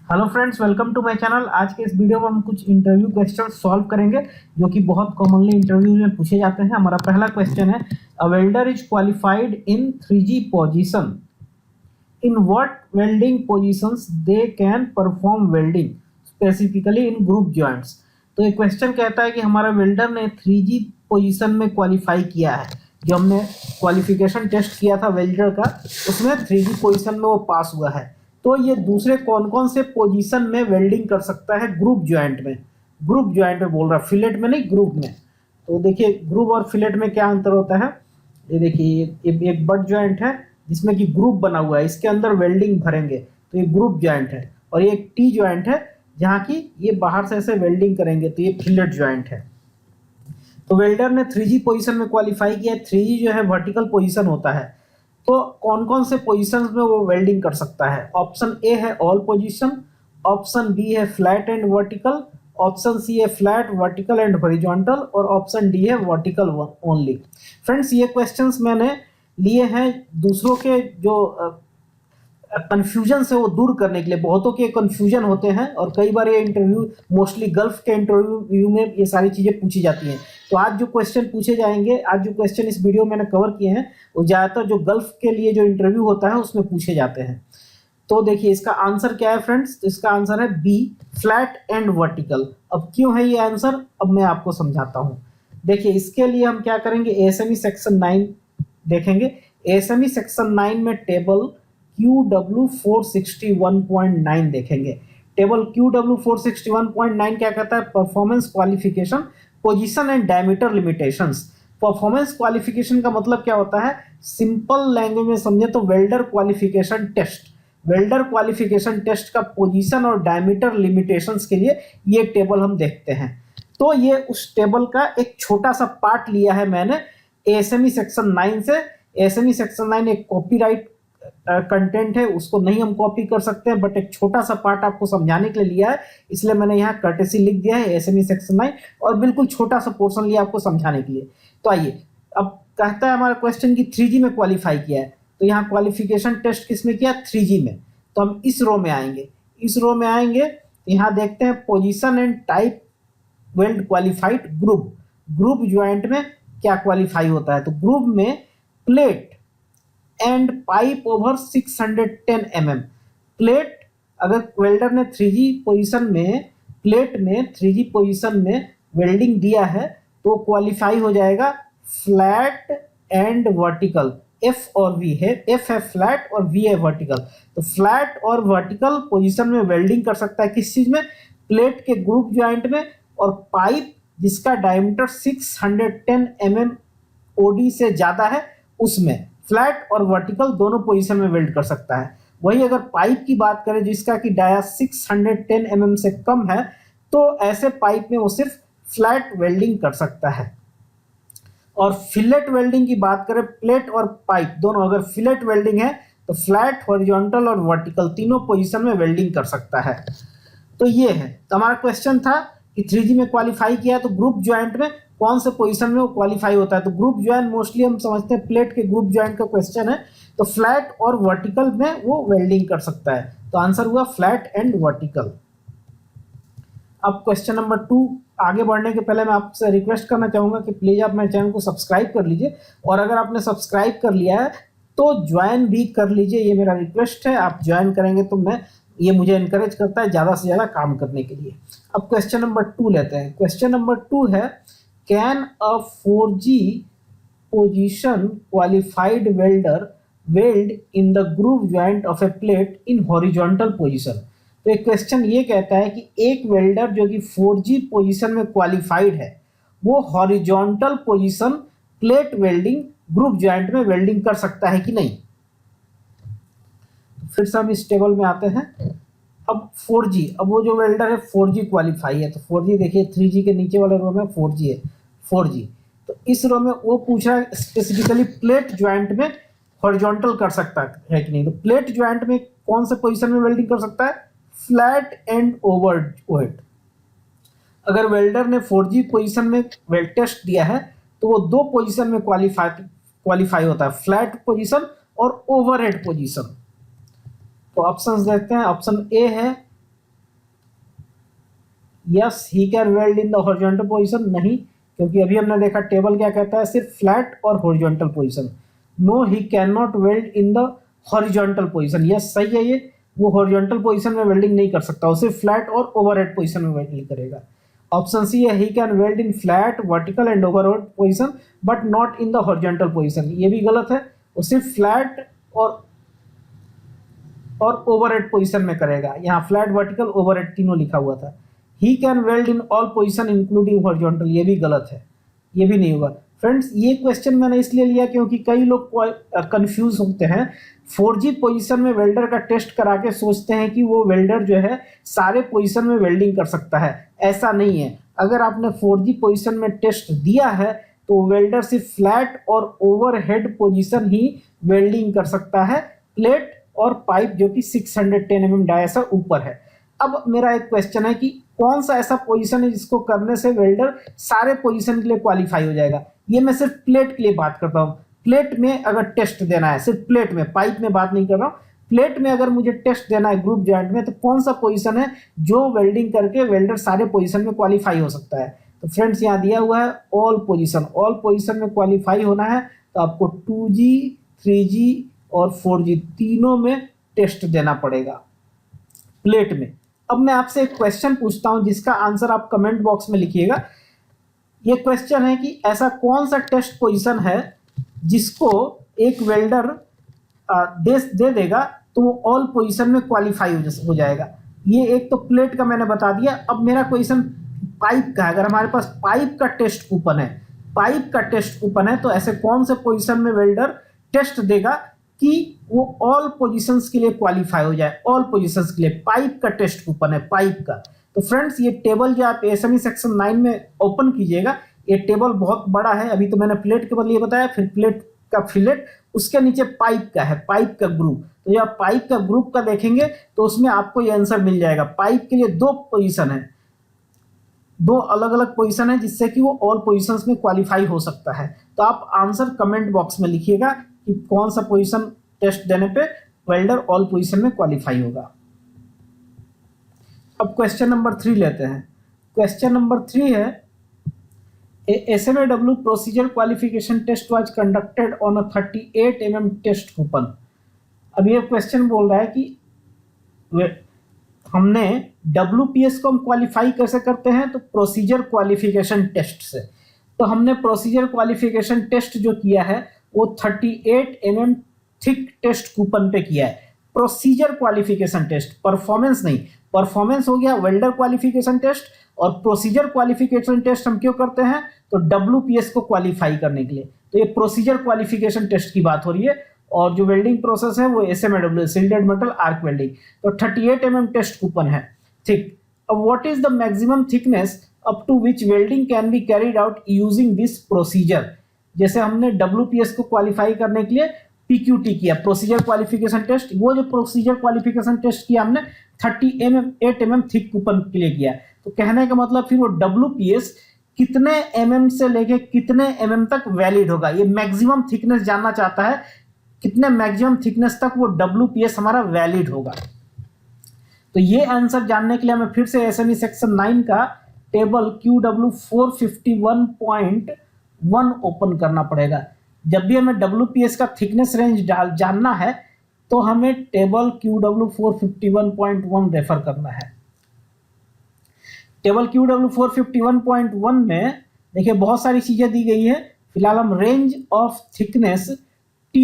Hello friends, welcome to my channel. आज के इस वीडियो में हम कुछ इंटरव्यू क्वेश्चन सॉल्व करेंगे जो कि बहुत कॉमनली इंटरव्यू में पूछे जाते हैं। हमारा पहला क्वेश्चन है, a welder is qualified in 3G position, in what welding positions they can perform welding specifically in groove joints. तो ये क्वेश्चन कहता है कि हमारा वेल्डर ने 3G पोजीशन में क्वालिफाई किया है। जो हमने क्वालिफिकेशन टेस्ट किया था वेल्डर का, उसमें 3G पोजीशन में वो पास हुआ है। तो ये दूसरे कौन कौन से पोजीशन में वेल्डिंग कर सकता है ग्रुप जॉइंट में। ग्रुप जॉइंट में बोल रहा है, फिलेट में नहीं, ग्रुप में। तो देखिए ग्रुप और फिलेट में क्या अंतर होता है। ये देखिए एक बट जॉइंट है जिसमें कि ग्रुप बना हुआ है, इसके अंदर वेल्डिंग भरेंगे तो ये ग्रुप जॉइंट है। और ये एक टी जॉइंट है जहाँ की ये बाहर से ऐसे वेल्डिंग करेंगे तो ये फिलेट जॉइंट है। तो वेल्डर ने 3G पोजीशन में क्वालिफाई किया। 3G जो है वर्टिकल पोजीशन होता है। तो कौन कौन से पोजीशंस में वो वेल्डिंग कर सकता है? ऑप्शन ए है ऑल पोजीशन, ऑप्शन बी है flat and vertical, option C है फ्लैट वर्टिकल एंड हॉरिजॉन्टल, और ऑप्शन डी है वर्टिकल ओनली। फ्रेंड्स, ये क्वेश्चंस मैंने लिए हैं दूसरों के जो कन्फ्यूजन से वो दूर करने के लिए। बहुतों के कन्फ्यूजन होते हैं और कई बार ये इंटरव्यू, मोस्टली गल्फ के इंटरव्यू में ये सारी चीज़ें पूछी जाती हैं। तो आज जो क्वेश्चन पूछे जाएंगे, आज जो क्वेश्चन इस वीडियो में मैंने कवर किए हैं, वो ज़्यादातर जो गल्फ के लिए जो इंटरव्यू होता है उसमें पूछे जाते हैं। तो देखिए इसका आंसर क्या है फ्रेंड्स। तो इसका आंसर है बी, फ्लैट एंड वर्टिकल। अब क्यों है ये आंसर, अब मैं आपको समझाता हूँ। देखिए इसके लिए हम क्या करेंगे, एएसएमई सेक्शन 9 देखेंगे। एएसएमई सेक्शन 9 में टेबल QW 461.9 देखेंगे। टेबल QW 461.9 क्या कहता है? Performance qualification, position and diameter limitations. Performance qualification का मतलब क्या होता है? सिंपल लैंग्वेज में समझे तो welder qualification test. Welder qualification test का पोजीशन और डायमीटर लिमिटेशंस के लिए ये टेबल हम देखते हैं। तो ये उस टेबल का एक छोटा सा पार्ट लिया है मैंने एएसएमई सेक्शन 9 से। एएसएमई सेक्शन 9 एक कॉपीराइट कंटेंट है, उसको नहीं हम कॉपी कर सकते हैं, बट एक छोटा सा पार्ट आपको समझाने के लिए लिया है, इसलिए मैंने यहाँ कर्टेसी लिख दिया है एएसएमई सेक्शन 9, और बिल्कुल छोटा सा पोर्शन लिया आपको समझाने के लिए। तो आइए, अब कहता है हमारा क्वेश्चन की 3G में क्वालिफाई किया है, तो यहाँ क्वालिफिकेशन टेस्ट किस में किया? 3G में। तो हम इस रो में आएंगे, इस रो में आएंगे, यहाँ देखते हैं position and type weld qualified group. Group joint में क्या क्वालिफाई होता है? तो ग्रुप में plate and pipe over 610 mm। Plate, अगर वेल्डर ने 3G पोजीशन में, प्लेट में 3G पोजीशन में वेल्डिंग दिया है तो क्वालिफाई हो जाएगा फ्लैट एंड वर्टिकल। एफ और वी है, एफ है फ्लैट और वी है वर्टिकल। तो फ्लैट और वर्टिकल पोजीशन में वेल्डिंग कर सकता है किस चीज में? प्लेट के ग्रुप ज्वाइंट में। और पाइप जिसका डायमीटर 610 mm OD से ज्यादा है उसमें फ्लैट और वर्टिकल दोनों पोजीशन में वेल्ड कर सकता है। वही अगर पाइप की बात करें जिसका कि डाया 610 mm से कम है, तो ऐसे पाइप में वो सिर्फ फ्लैट वेल्डिंग कर सकता है। और फिलेट वेल्डिंग की बात करें, प्लेट और पाइप दोनों, अगर फिलेट वेल्डिंग है तो फ्लैट, हॉरिजॉन्टल और वर्टिकल तीनों पोजीशन में वेल्डिंग कर सकता है। तो ये है, तो हमारा क्वेश्चन था कि 3G में क्वालिफाई किया तो ग्रुप ज्वाइंट में कौन से पोजीशन में वो क्वालिफाई होता है। तो ग्रुप ज्वाइंट मोस्टली हम समझते हैं प्लेट के ग्रुप ज्वाइंट का क्वेश्चन है, तो फ्लैट और वर्टिकल में वो वेल्डिंग कर सकता है। तो आंसर हुआ फ्लैट एंड वर्टिकल। अब क्वेश्चन नंबर 2 आगे बढ़ने के पहले मैं आपसे रिक्वेस्ट करना चाहूंगा कि प्लीज आप मेरे चैनल को सब्सक्राइब कर लीजिए, और अगर आपने सब्सक्राइब कर लिया है तो ज्वाइन भी कर लीजिए, ये मेरा रिक्वेस्ट है। आप ज्वाइन करेंगे तो ये मुझे इनकरेज करता है ज़्यादा से ज़्यादा काम करने के लिए। अब क्वेश्चन नंबर 2 लेते हैं। क्वेश्चन नंबर 2 है, can a 4G position qualified welder weld in the group joint of A plate in horizontal position. तो एक क्वेश्चन ये कहता है कि एक वेल्डर जो कि 4G पोजीशन में क्वालिफाइड है, वो horizontal position plate welding group joint में वेल्डिंग कर सकता है कि नहीं। फिर से हम इस टेबल में आते हैं। अब 4G, अब वो जो वेल्डर है 4G क्वालिफाई है, तो 4G देखिए 3G के नीचे वाले रो में 4G है, 4G। तो इस रो में वो पूछ रहा है स्पेसिफिकली प्लेट ज्वाइंट में हॉरिजॉन्टल कर सकता है कि नहीं। तो प्लेट ज्वाइंट में कौन से पोजीशन में वेल्डिंग कर सकता है? Flat and overhead. अगर वेल्डर ने 4G पोजीशन में वेल्ड टेस्ट दिया है तो वो दो पोजीशन में क्वालिफाई होता है, फ्लैट पोजीशन और ओवरहेड पोजीशन। तो ऑप्शंस देखते हैं। ऑप्शन ए है yes he can weld in the horizontal position, नहीं, क्योंकि अभी हमने देखा टेबल क्या कहता है, सिर्फ फ्लैट और horizontal position. No he can not weld in the horizontal position, yes सही है ये, वो हॉरिजॉन्टल पोजीशन में वेल्डिंग नहीं कर सकता, वो सिर्फ फ्लैट और ओवरहेड पोजीशन में वेल्डिंग करेगा। ऑप्शन सी है he can weld in flat, vertical and overhead position but not in the horizontal position, ये भी गलत है, वो सिर्फ फ्लैट और ओवरहेड पोजीशन में करेगा। यहाँ फ्लैट, वर्टिकल, ओवरहेड तीनों लिखा हुआ था। He can weld in all position including horizontal, ये भी गलत है, ये भी नहीं होगा। फ्रेंड्स ये क्वेश्चन मैंने इसलिए लिया क्योंकि कई लोग कंफ्यूज होते हैं, 4G पोजीशन में वेल्डर का टेस्ट करा के सोचते हैं कि वो वेल्डर जो है सारे पोजीशन में वेल्डिंग कर सकता है, ऐसा नहीं है। अगर आपने 4G पोजीशन में टेस्ट दिया है तो वेल्डर सिर्फ फ्लैट और ओवरहेड पोजीशन ही वेल्डिंग कर सकता है, प्लेट और पाइप जो कि 610 mm डायसा ऊपर है। अब मेरा एक क्वेश्चन है कि कौन सा ऐसा पोजीशन है जिसको करने से वेल्डर सारे पोजीशन के लिए क्वालिफाई हो जाएगा। ये मैं सिर्फ प्लेट के लिए बात करता हूँ। प्लेट में अगर टेस्ट देना है, सिर्फ प्लेट में, पाइप में बात नहीं कर रहा हूँ, प्लेट में अगर मुझे टेस्ट देना है ग्रुप जॉइंट में, तो कौन सा पोजीशन है जो वेल्डिंग करके वेल्डर सारे पोजीशन में क्वालिफाई हो सकता है। तो फ्रेंड्स यहाँ दिया हुआ है ऑल पोजीशन, ऑल पोजीशन में क्वालिफाई होना है तो आपको 2G, 3G और 4G तीनों में टेस्ट देना पड़ेगा प्लेट में। अब मैं आपसे एक क्वेश्चन पूछता हूं जिसका आंसर आप कमेंट बॉक्स में लिखिएगा। ये क्वेश्चन है कि ऐसा कौन सा टेस्ट पोजीशन है जिसको एक वेल्डर दे देगा तो वो ऑल पोजीशन में क्वालिफाई हो जाएगा। ये एक तो प्लेट का मैंने बता दिया। अब मेरा क्वेश्चन पाइप का है। अगर हमारे पास पाइप का टेस्ट कूपन है, पाइप का टेस्ट कूपन है, तो ऐसे कौन से पोजीशन में वेल्डर टेस्ट देगा कि वो ऑल पोजीशंस के लिए क्वालिफाई हो जाए, ऑल पोजीशंस के लिए। पाइप का टेस्ट कूपन है, पाइप का। तो फ्रेंड्स ये टेबल जो आप एसएमई सेक्शन 9 में ओपन कीजिएगा, ये टेबल बहुत बड़ा है। अभी तो मैंने प्लेट के बदले ये बताया, फिर प्लेट का फिलेट, उसके नीचे पाइप का है, पाइप का ग्रुप। तो जब आप पाइप का ग्रुप का देखेंगे तो उसमें आपको ये आंसर मिल जाएगा। पाइप के लिए 2 पोजीशन है, 2 अलग अलग पोजीशन है जिससे कि वो ऑल पोजीशंस में क्वालिफाई हो सकता है। तो आप आंसर कमेंट बॉक्स में लिखिएगा कि कौन सा पोजीशन टेस्ट देने पे वेल्डर ऑल पोजीशन में क्वालिफाई होगा। अब क्वेश्चन नंबर 3 लेते हैं। क्वेश्चन नंबर 3 है SMAW procedure qualification test was conducted on a 38 mm test coupon. अब ये क्वेश्चन बोल रहा है कि हमने WPS को हम क्वालिफाई कैसे करते हैं, तो प्रोसीजर क्वालिफिकेशन टेस्ट से। तो हमने प्रोसीजर क्वालिफिकेशन टेस्ट जो किया है वो 38 mm थिक टेस्ट कूपन पे किया है। प्रोसीजर क्वालिफिकेशन टेस्ट, परफॉर्मेंस नहीं। परफॉर्मेंस हो गया वेल्डर क्वालिफिकेशन टेस्ट, और प्रोसीजर क्वालिफिकेशन टेस्ट हम क्यों करते हैं, तो WPS को क्वालिफाई करने के लिए। तो ये प्रोसीजर क्वालिफिकेशन टेस्ट की बात हो रही है, और जो वेल्डिंग प्रोसेस है वो SMAW, shielded metal arc welding. तो 38 mm टेस्ट कूपन है थिक। अब what is the maximum thickness up to which welding can be carried out using this procedure. जैसे हमने WPS को क्वालिफाई करने के लिए PQT किया, प्रोसीजर क्वालिफिकेशन टेस्ट। वो जो प्रोसीजर क्वालिफिकेशन टेस्ट किया हमने 38 mm थिक कूपन के लिए किया। तो कहने का मतलब फिर वो WPS कितने mm से लेके कितने mm तक वैलिड होगा, ये मैक्सिमम थिकनेस जानना चाहता है, कितने मैक्सिमम थिकनेस तक वो WPS हमारा वैलिड होगा। तो ये आंसर जानने के लिए हमें फिर से SME सेक्शन 9 का टेबल QW 451.1 ओपन करना पड़ेगा। जब भी हमें WPS का थिकनेस रेंज जानना है तो हमें टेबल QW 451.1 रेफर करना है। टेबल QW 451.1 में देखिए बहुत सारी चीजें दी गई है। फिलहाल हम रेंज ऑफ थिकनेस T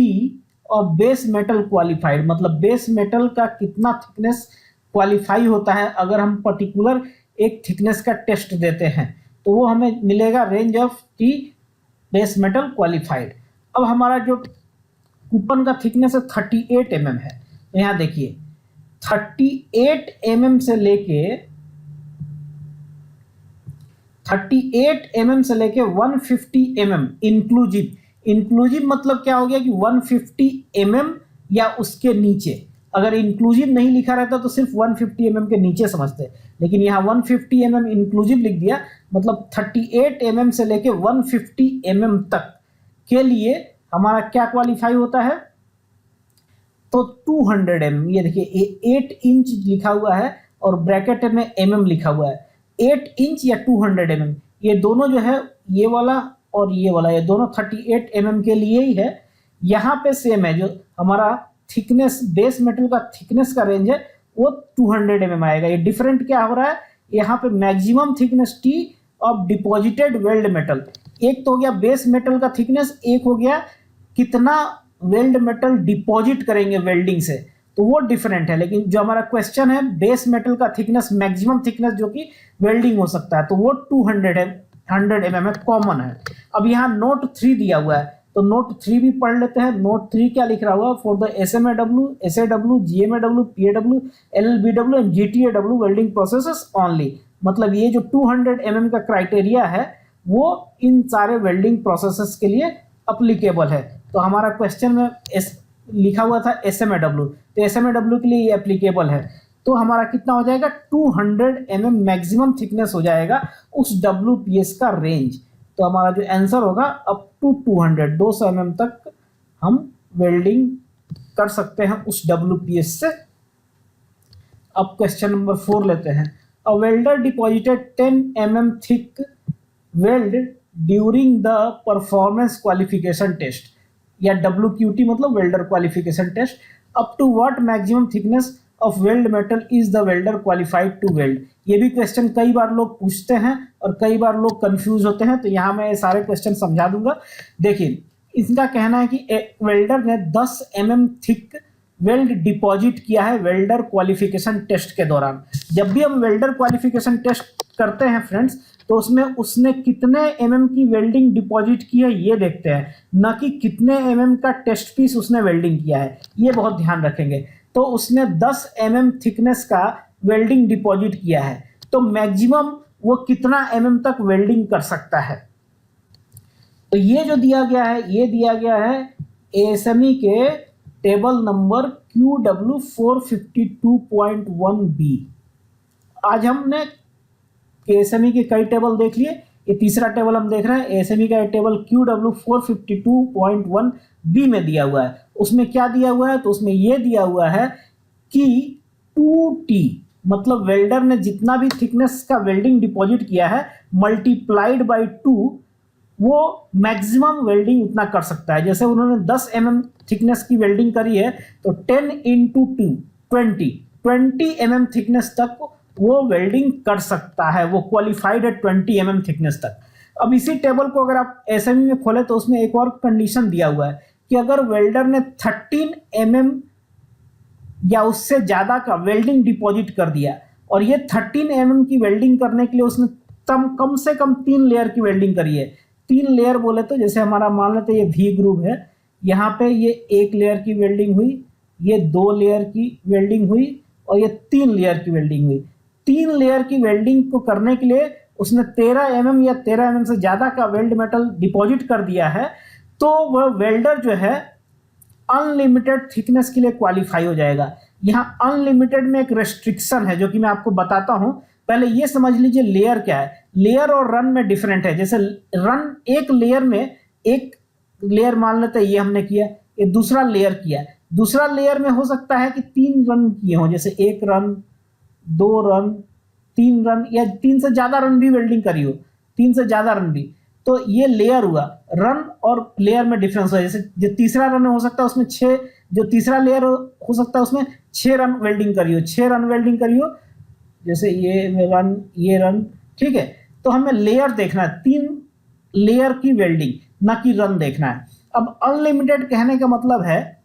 और बेस मेटल क्वालिफाइड, मतलब बेस मेटल का कितना थिकनेस क्वालिफाई होता है अगर हम पर्टिकुलर एक थिकनेस का टेस्ट देते हैं, तो वो हमें मिलेगा range of T base metal qualified. अब हमारा जो कूपन का थिकनेस है 38 mm है। तो यहाँ देखिए 38 mm से लेके 150 mm इंक्लूसिव मतलब क्या हो गया कि 150 mm या उसके नीचे। अगर इंक्लूसिव नहीं लिखा रहता तो सिर्फ 150 mm के नीचे समझते, लेकिन यहाँ 150 mm इंक्लूसिव लिख दिया, मतलब 38 mm से लेके 150 mm तक के लिए हमारा क्या क्वालिफाई होता है, तो 200 mm। ये देखिए 8 इंच लिखा हुआ है और ब्रैकेट में mm लिखा हुआ है। 8 इंच या 200 mm, ये दोनों जो है, ये वाला और ये वाला, ये दोनों 38 mm के लिए ही है। यहाँ पे सेम है, जो हमारा थिकनेस, बेस मेटल का थिकनेस का रेंज है वो 200 mm आएगा। ये डिफरेंट क्या हो रहा है, यहाँ पे maximum thickness T of deposited weld metal, एक तो हो गया बेस मेटल का थिकनेस, एक हो गया कितना वेल्ड मेटल डिपॉजिट करेंगे वेल्डिंग से, तो वो डिफरेंट है। लेकिन जो हमारा क्वेश्चन है बेस मेटल का थिकनेस, मैक्सिमम थिकनेस जो कि वेल्डिंग हो सकता है, तो वो 100 mm है, कॉमन है। अब यहाँ नोट 3 दिया हुआ है, तो नोट 3 भी पढ़ लेते हैं। नोट 3 क्या लिख रहा हुआ, for the SMAW, SAW, GMAW, PAW, LLBW and GTAW welding processes only, मतलब ये जो 200 mm का क्राइटेरिया है वो इन सारे वेल्डिंग प्रोसेसेस के लिए अप्लीकेबल है। तो हमारा क्वेश्चन में लिखा हुआ था SMAW, तो SMAW के लिए ये एप्लीकेबल है। तो हमारा कितना हो जाएगा, 200 mm मैक्सिमम थिकनेस हो जाएगा उस WPS का रेंज। तो हमारा जो आंसर होगा अप टू 200 mm तक हम वेल्डिंग कर सकते हैं उस WPS से। अब क्वेश्चन नंबर 4 लेते हैं। A welder deposited 10 mm thick weld during the performance qualification test, या WQT मतलब welder qualification test, up to what maximum thickness of weld metal is the welder qualified to weld. ये भी question कई बार लोग पूछते हैं और कई बार लोग कंफ्यूज होते हैं, तो यहाँ मैं सारे क्वेश्चन समझा दूंगा। देखिए, इसका कहना है कि वेल्डर ने 10 mm थिक वेल्ड डिपॉजिट किया है वेल्डर क्वालिफिकेशन टेस्ट के दौरान। जब भी हम वेल्डर क्वालिफिकेशन टेस्ट करते हैं फ्रेंड्स, तो उसमें उसने कितने mm की वेल्डिंग डिपॉजिट की है ये देखते हैं, न कि कितने mm का टेस्ट पीस उसने वेल्डिंग किया है, ये बहुत ध्यान रखेंगे। तो उसने 10 mm थिकनेस का वेल्डिंग डिपॉजिट किया है, तो मैक्सिमम वो कितना mm तक वेल्डिंग कर सकता है। तो ये जो दिया गया है, ये दिया गया है ASME के टेबल नंबर QW 452.1b। आज हमने ASME के कई टेबल देख लिए, ये तीसरा टेबल हम देख रहे हैं। ASME का टेबल QW 452.1b में दिया हुआ है। उसमें क्या दिया हुआ है, तो उसमें ये दिया हुआ है कि 2T मतलब वेल्डर ने जितना भी थिकनेस का वेल्डिंग डिपॉजिट किया है मल्टीप्लाइड बाई 2, वो मैक्सिमम वेल्डिंग उतना कर सकता है। जैसे उन्होंने 10 mm थिकनेस की वेल्डिंग करी है, तो 10 × 2 20 mm थिकनेस तक वो वेल्डिंग कर सकता है, वो क्वालिफाइड है 20 mm थिकनेस तक। अब इसी टेबल को अगर आप ASME में खोले तो उसमें एक और कंडीशन दिया हुआ है कि अगर वेल्डर ने 13 mm या उससे ज्यादा का वेल्डिंग डिपॉजिट कर दिया, और ये 13 mm की वेल्डिंग करने के लिए उसने कम से कम 3 लेयर की वेल्डिंग करी है। 3 लेयर बोले तो जैसे हमारा मान लेते ये V ग्रुप है, यहाँ पे ये 1 लेयर की वेल्डिंग हुई, ये 2 लेयर की वेल्डिंग हुई और ये 3 लेयर की वेल्डिंग हुई। 3 लेयर की वेल्डिंग को करने के लिए उसने 13 mm या 13 mm से ज्यादा का वेल्ड मेटल डिपॉजिट कर दिया है, तो वह वेल्डर जो है अनलिमिटेड थिकनेस के लिए क्वालिफाई हो जाएगा। यहाँ अनलिमिटेड में एक रेस्ट्रिक्शन है जो कि मैं आपको बताता हूं। पहले ये समझ लीजिए लेयर क्या है। लेयर और रन में डिफरेंट है। जैसे रन एक लेयर में, एक लेयर मान लेते हैं ये हमने किया, ये दूसरा लेयर किया, दूसरा लेयर में हो सकता है कि 3 रन किए हों, जैसे 1 रन, 2 रन, 3 रन या 3 से ज्यादा रन भी वेल्डिंग करी हो, 3 से ज्यादा रन भी, तो ये लेयर हुआ। रन और लेयर में डिफरेंस है। जैसे जो तीसरा रन हो सकता है उसमें 6, जो तीसरा लेयर हो सकता है उसमें 6 रन वेल्डिंग करी हो, 6 रन वेल्डिंग करी हो, जैसे ये रन, ये रन, ठीक है। तो हमें लेयर देखना है, 3 लेयर की वेल्डिंग, ना कि रन देखना है। अब अनलिमिटेड कहने का मतलब है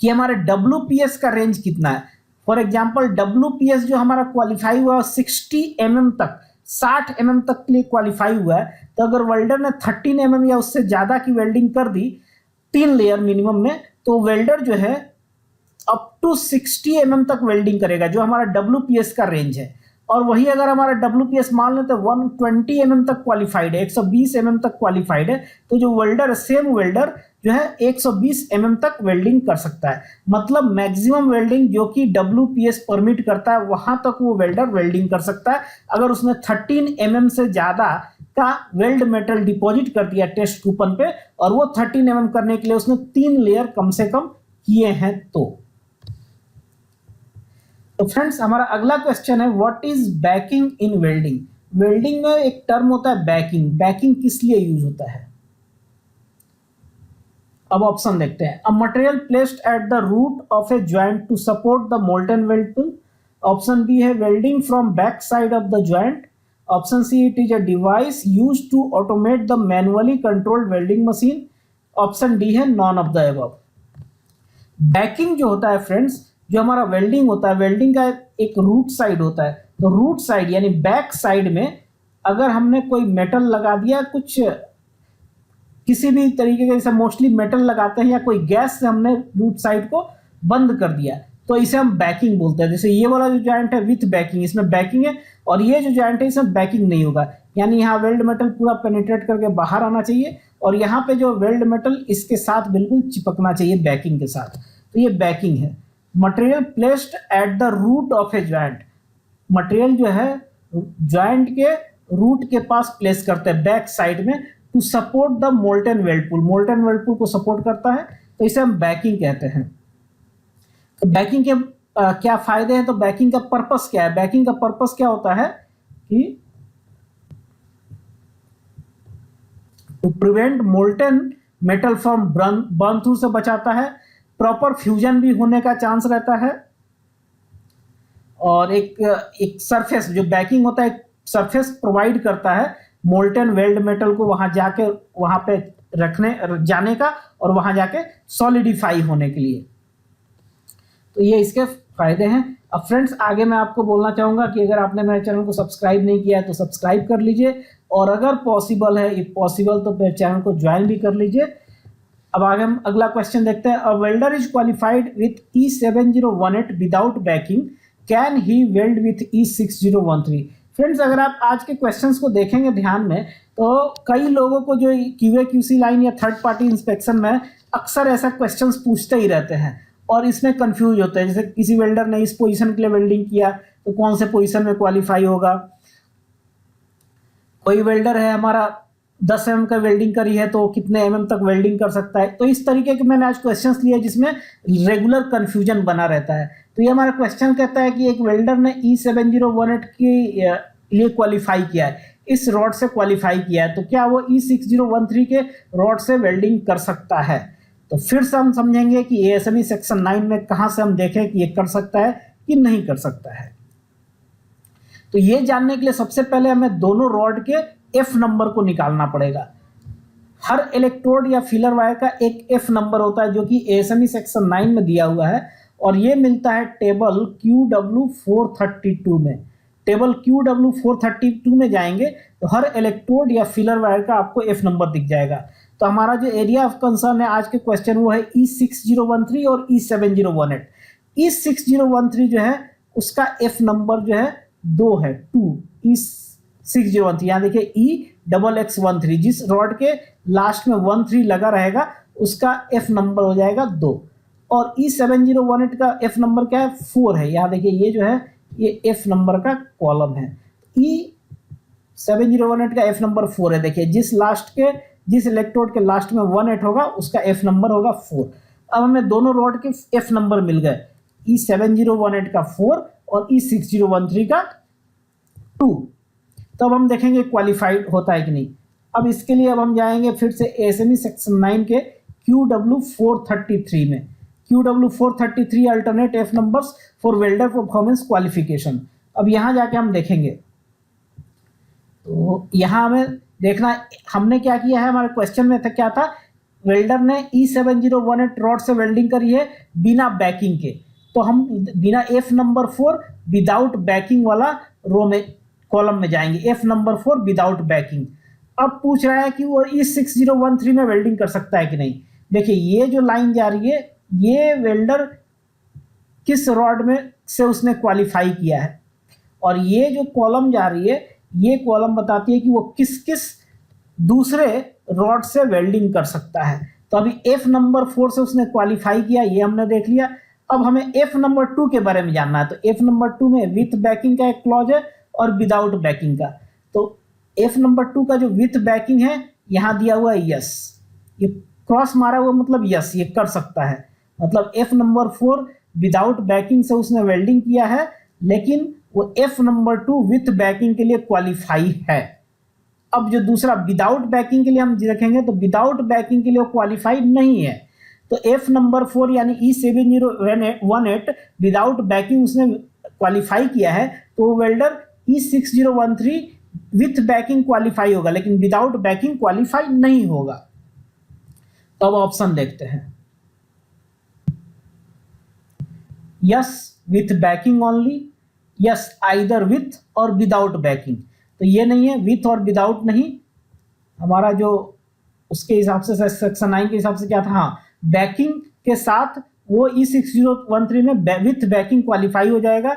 कि हमारे WPS का रेंज कितना है। फॉर एग्जाम्पल WPS जो हमारा क्वालिफाई हुआ 60 mm तक, 60 mm तक के लिए क्वालिफाई हुआ है, तो अगर वेल्डर ने 13 mm या उससे ज्यादा की वेल्डिंग कर दी 3 लेयर मिनिमम में, तो वेल्डर जो है अप टू 60 mm तक वेल्डिंग करेगा, जो हमारा WPS का रेंज है। और वही अगर हमारा WPS मान लेते 120 mm तक क्वालिफाइड है, 120 mm तक क्वालिफाइड है, तो जो वेल्डर है, सेम वेल्डर जो है 120 mm तक वेल्डिंग कर सकता है। मतलब मैक्सिमम वेल्डिंग जो कि WPS परमिट करता है वहां तक वो वेल्डर वेल्डिंग कर सकता है। अगर उसने 13 mm से ज्यादा का वेल्ड मेटल डिपॉजिट कर दिया टेस्ट कूपन पे, और वो 13 mm करने के लिए उसने 3 लेयर कम से कम किए हैं, तो तो फ्रेंड्स हमारा अगला क्वेश्चन है what is banking in welding. Welding में एक टर्म होता है बैकिंग। बैकिंग किस लिए यूज होता है? अब ऑप्शन देखते हैं। A material placed at the root of a joint to support the molten weld pool. Option B है welding from back side of the joint. Option C it is a device use to automate the manually controlled welding machine. Option D है none of the above. Backing जो होता है friends, जो हमारा welding होता है, welding का एक रूट साइड होता है। तो रूट साइड यानी बैक साइड में अगर हमने कोई मेटल लगा दिया, कुछ किसी भी तरीके का, जैसे मोस्टली मेटल लगाते हैं, या कोई गैस से हमने रूट साइड को बंद कर दिया, तो इसे हम बैकिंग बोलते हैं। जैसे ये वाला जो जॉइंट है विथ बैकिंग, इसमें बैकिंग है, और ये जो जॉइंट है इसमें बैकिंग नहीं होगा, यानी यहाँ वेल्ड मेटल पूरा पेनिट्रेट करके बाहर आना चाहिए, और यहाँ पे जो वेल्ड मेटल इसके साथ बिल्कुल चिपकना चाहिए बैकिंग के साथ। तो ये बैकिंग है। Material placed at the root of a joint. Material जो है जॉइंट के रूट के पास प्लेस करते हैं बैक साइड में, to support the molten weld pool. Molten weld pool को सपोर्ट करता है, तो इसे हम बैकिंग कहते हैं। तो बैकिंग के क्या फायदे हैं? तो बैकिंग का पर्पस क्या है? बैकिंग का पर्पस क्या होता है कि to prevent molten metal from burn through से बचाता है, प्रॉपर फ्यूजन भी होने का चांस रहता है, और एक सरफेस, जो बैकिंग होता है एक सरफेस प्रोवाइड करता है मोल्टन वेल्ड मेटल को वहां जाके, वहां पे रखने जाने का, और वहां जाके सॉलिडिफाई होने के लिए। तो ये इसके फायदे हैं। अब फ्रेंड्स आगे मैं आपको बोलना चाहूँगा कि अगर आपने मेरे चैनल को सब्सक्राइब नहीं किया है तो सब्सक्राइब कर लीजिए, और अगर पॉसिबल है, इफ पॉसिबल, तो मेरे चैनल को ज्वाइन भी कर लीजिए। अब आगे हम अगला क्वेश्चन देखते हैं। A welder is qualified with E7018 without backing, can he weld with E6013? Friends अगर आप आज के क्वेश्चंस को देखेंगे ध्यान में, तो कई लोगों को जो QA/QC लाइन या थर्ड पार्टी इंस्पेक्शन में अक्सर ऐसा क्वेश्चंस पूछते ही रहते हैं, और इसमें कंफ्यूज होते हैं। जैसे किसी वेल्डर ने इस पोजीशन के लिए वेल्डिंग किया तो कौन से पोजीशन में क्वालिफाई होगा। कोई वेल्डर है हमारा 10 mm का वेल्डिंग करी है तो कितने mm तक वेल्डिंग कर सकता है। तो इस तरीके के मैंने आज क्वेश्चंस लिए जिसमें रेगुलर कंफ्यूजन बना रहता है। तो ये हमारा क्वेश्चन कहता है कि एक वेल्डर ने E7018 के लिए क्वालिफाई किया है, इस रॉड से क्वालिफाई किया है, तो क्या वो E6013 के रॉड से वेल्डिंग कर सकता है? तो फिर से हम समझेंगे कि ASME सेक्शन 9 में कहां से हम देखें कि ये कर सकता है कि नहीं कर सकता है। तो ये जानने के लिए सबसे पहले हमें दोनों रॉड के F नंबर को निकालना पड़ेगा। हर इलेक्ट्रोड या फिलर वायर का एक F नंबर होता है जो कि ASME सेक्शन 9 में दिया हुआ है, और ये मिलता है टेबल QW432 में। टेबल QW432 में जाएंगे तो हर इलेक्ट्रोड या फिलर वायर का आपको F नंबर दिख जाएगा। तो हमारा जो एरिया ऑफ कंसर्न है आज के क्वेश्चन वो है E6013 और E7018। E6013 जो है उसका F नंबर जो है 2 है, 2। E6013 यहाँ देखिए EXX13, जिस रॉड के लास्ट में 13 लगा रहेगा उसका F नंबर हो जाएगा 2। और E7018 का F नंबर क्या है? 4 है। यहाँ देखिए ये जो है ये F नंबर का कॉलम है। E7018 का F नंबर 4 है। देखिए जिस इलेक्ट्रोड के लास्ट में 18 होगा उसका F नंबर होगा 4। अब हमें दोनों रॉड के F नंबर मिल गए, E7018 का 4 और E6013 का 2। तब हम देखेंगे क्वालिफाइड होता है कि नहीं। अब इसके लिए अब हम जाएंगे फिर से ASME सेक्शन 9 के QW433 में। QW433 alternate F numbers for welder performance qualification. अब यहां जाके हम देखेंगे, तो यहां हमें देखना हमने क्या किया है। हमारे क्वेश्चन में था क्या था, वेल्डर ने E7018 रॉड से वेल्डिंग करी है बिना बैकिंग के, तो हम बिना F नंबर 4 विदाउट बैकिंग वाला रो में कॉलम में जाएंगे, F नंबर 4 विदाउट बैकिंग। अब पूछ रहा है कि वो E6013 में वेल्डिंग कर सकता है कि नहीं। देखिए ये जो लाइन जा रही है ये वेल्डर किस रॉड में से उसने क्वालिफाई किया है, और ये जो कॉलम जा रही है ये कॉलम बताती है कि वो किस किस दूसरे रॉड से वेल्डिंग कर सकता है। तो अभी F नंबर 4 से उसने क्वालिफाई किया, ये हमने देख लिया। अब हमें F नंबर 2 के बारे में जानना है। तो F नंबर 2 में विथ बैकिंग का एक क्लॉज है और विदाउट बैकिंग का। तो F नंबर 2 का जो विथ बैकिंग है यहाँ दिया हुआ है यस, ये क्रॉस मारा हुआ मतलब यस ये कर सकता है। मतलब F नंबर 4 विदाउट बैकिंग से उसने वेल्डिंग किया है, लेकिन वो F नंबर 2 विथ बैकिंग के लिए क्वालिफाई है। अब जो दूसरा विदाउट बैकिंग के लिए हम देखेंगे तो विदाउट बैकिंग के लिए वो क्वालिफाई नहीं है। तो F नंबर 4 यानी E7018 विदाउट बैकिंग उसने क्वालिफाई किया है, तो वो welder E6013 with banking qualify होगा, लेकिन विदाउट बैकिंग क्वालिफाई नहीं होगा। तो अब ऑप्शन देखते हैं। Yes with banking only, yes either with और विदाउट बैकिंग। तो ये नहीं है, विथ और विदाउट नहीं। हमारा जो उसके हिसाब से सेक्शन 9 के हिसाब से क्या था, हाँ बैकिंग के साथ वो E6013 में विथ बैकिंग क्वालिफाई हो जाएगा,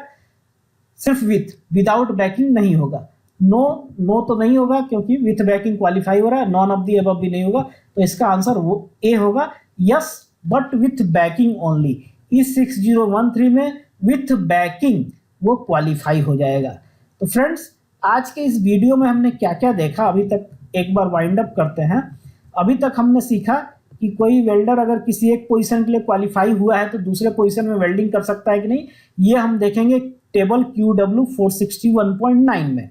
सिर्फ विथ, विदाउट बैकिंग नहीं होगा। नो तो नहीं होगा क्योंकि विथ बैकिंग क्वालिफाई हो रहा है, नॉन ऑफ दी अबव भी नहीं होगा। तो इसका आंसर वो ए होगा, yes but with banking only. E6013 में विथ बैकिंग वो क्वालिफाई हो जाएगा। तो फ्रेंड्स, आज के इस वीडियो में हमने क्या क्या देखा अभी तक, एक बार वाइंड अप करते हैं। अभी तक हमने सीखा कि कोई वेल्डर अगर किसी एक पोजीशन के लिए क्वालिफाई हुआ है तो दूसरे पोजीशन में वेल्डिंग कर सकता है कि नहीं, ये हम देखेंगे टेबल QW 461.9 में।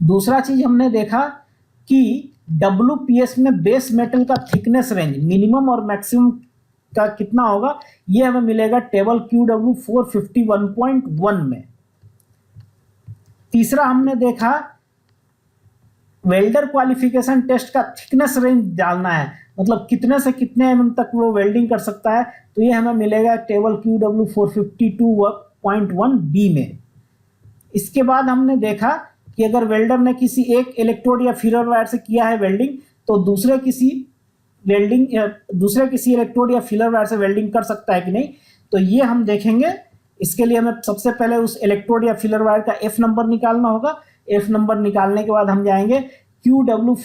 दूसरा चीज हमने देखा कि WPS में बेस मेटल का थिकनेस रेंज मिनिमम और मैक्सिमम का कितना होगा, ये हमें मिलेगा टेबल QW 451.1 में। तीसरा हमने देखा वेल्डर क्वालिफिकेशन टेस्ट का थिकनेस रेंज डालना है, मतलब कितने से कितने mm तक वो वेल्डिंग कर सकता है, तो ये हमें मिलेगा टेबल QW 452.1 B में। इसके बाद हमने देखा कि अगर वेल्डर ने किसी एक इलेक्ट्रोड या फीलर वायर से किया है वेल्डिंग, तो दूसरे किसी इलेक्ट्रोड या फीलर वायर से वेल्डिंग कर सकता है कि नहीं, तो ये हम देखेंगे। इसके लिए हमें सबसे पहले उस इलेक्ट्रोड या फीलर वायर का F नंबर निकालना होगा। F नंबर निकालने के बाद हम जाएंगे QW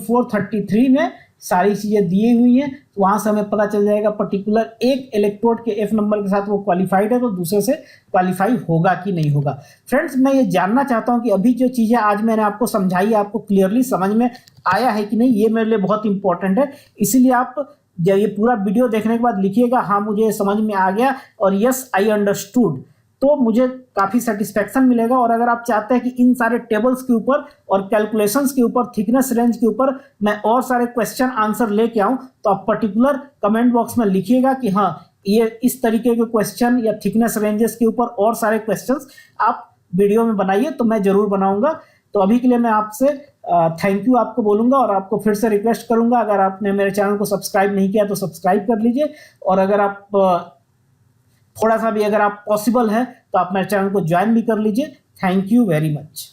433 में सारी चीजें दी हुई हैं, तो वहां से हमें पता चल जाएगा पर्टिकुलर एक इलेक्ट्रोड के F नंबर के साथ वो क्वालिफाइड है तो दूसरे से क्वालिफाई होगा कि नहीं होगा। फ्रेंड्स, मैं ये जानना चाहता हूं कि अभी जो चीजें आज मैंने आपको समझाई आपको क्लियरली समझ में आया है कि नहीं, ये मेरे लिए बहुत इंपॉर्टेंट है। इसीलिए आप जब ये पूरा वीडियो देखने के बाद लिखिएगा हाँ मुझे समझ में आ गया और यस आई अंडरस्टूड, तो मुझे काफी सेटिस्फेक्शन मिलेगा। और अगर आप चाहते हैं कि इन सारे टेबल्स के ऊपर और कैलकुलेशंस के ऊपर, थिकनेस रेंज के ऊपर मैं और सारे क्वेश्चन आंसर लेके आऊं, तो आप पर्टिकुलर कमेंट बॉक्स में लिखिएगा कि हाँ ये इस तरीके के क्वेश्चन या थिकनेस रेंजेस के ऊपर और सारे क्वेश्चंस आप वीडियो में बनाइए, तो मैं जरूर बनाऊंगा। तो अभी के लिए मैं आपसे थैंक यू आपको बोलूंगा और आपको फिर से रिक्वेस्ट करूंगा, अगर आपने मेरे चैनल को सब्सक्राइब नहीं किया तो सब्सक्राइब कर लीजिए, और अगर आप थोड़ा सा भी अगर आप पॉसिबल है तो आप मेरे चैनल को ज्वाइन भी कर लीजिए। Thank you very much.